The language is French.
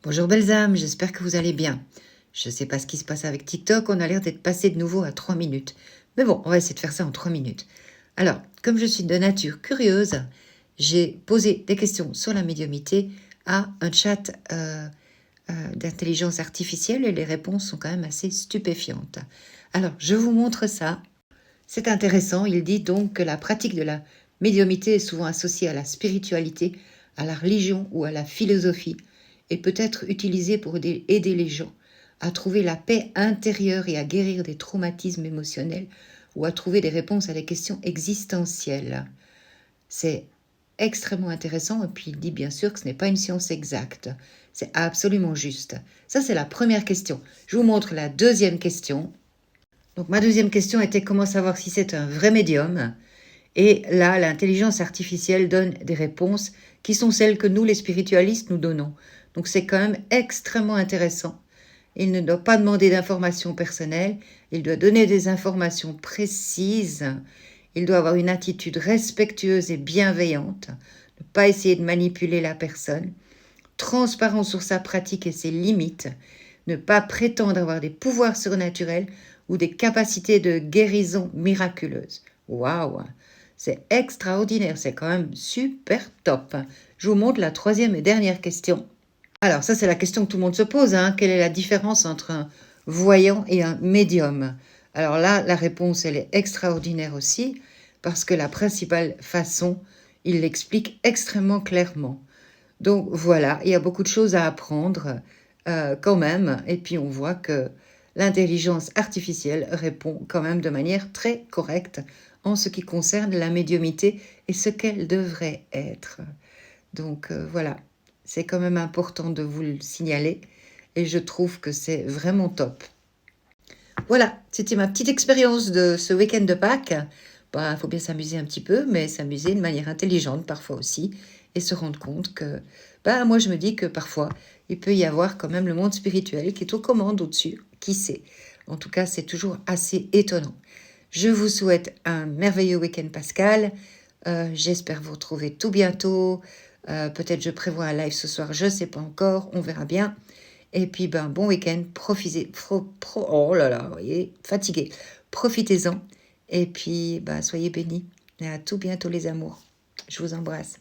Bonjour belles âmes, j'espère que vous allez bien. Je ne sais pas ce qui se passe avec TikTok, on a l'air d'être passé de nouveau à 3 minutes. Mais bon, on va essayer de faire ça en 3 minutes. Alors, comme je suis de nature curieuse, j'ai posé des questions sur la médiumnité à un chat d'intelligence artificielle et les réponses sont quand même assez stupéfiantes. Alors, je vous montre ça. C'est intéressant, il dit donc que la pratique de la médiumnité est souvent associée à la spiritualité, à la religion ou à la philosophie, et peut être utilisée pour aider les gens à trouver la paix intérieure et à guérir des traumatismes émotionnels ou à trouver des réponses à des questions existentielles. C'est extrêmement intéressant, et puis il dit bien sûr que ce n'est pas une science exacte. C'est absolument juste. Ça, c'est la première question. Je vous montre la deuxième question. Donc ma deuxième question était comment savoir si c'est un vrai médium. Et là, l'intelligence artificielle donne des réponses qui sont celles que nous, les spiritualistes, nous donnons. Donc c'est quand même extrêmement intéressant. Il ne doit pas demander d'informations personnelles, il doit donner des informations précises, il doit avoir une attitude respectueuse et bienveillante, ne pas essayer de manipuler la personne, transparent sur sa pratique et ses limites, ne pas prétendre avoir des pouvoirs surnaturels ou des capacités de guérison miraculeuses. Waouh! C'est extraordinaire, c'est quand même super top. Je vous montre la troisième et dernière question. Alors ça, c'est la question que tout le monde se pose. Quelle est la différence entre un voyant et un médium? Alors là, la réponse, elle est extraordinaire aussi, parce que la principale façon, il l'explique extrêmement clairement. Donc voilà, il y a beaucoup de choses à apprendre quand même. Et puis on voit que l'intelligence artificielle répond quand même de manière très correcte en ce qui concerne la médiumnité et ce qu'elle devrait être. Donc voilà, c'est quand même important de vous le signaler et je trouve que c'est vraiment top. Voilà, c'était ma petite expérience de ce week-end de Pâques. Il faut bien s'amuser un petit peu, mais s'amuser de manière intelligente parfois aussi et se rendre compte que, moi je me dis que parfois il peut y avoir quand même le monde spirituel qui est aux commandes au-dessus, qui sait. En tout cas, c'est toujours assez étonnant. Je vous souhaite un merveilleux week-end pascal. J'espère vous retrouver tout bientôt. Peut-être je prévois un live ce soir, je ne sais pas encore, on verra bien. Et puis, bon week-end, profitez, oh là là, vous voyez, fatigué. Profitez-en. Et puis, soyez bénis. Et à tout bientôt les amours. Je vous embrasse.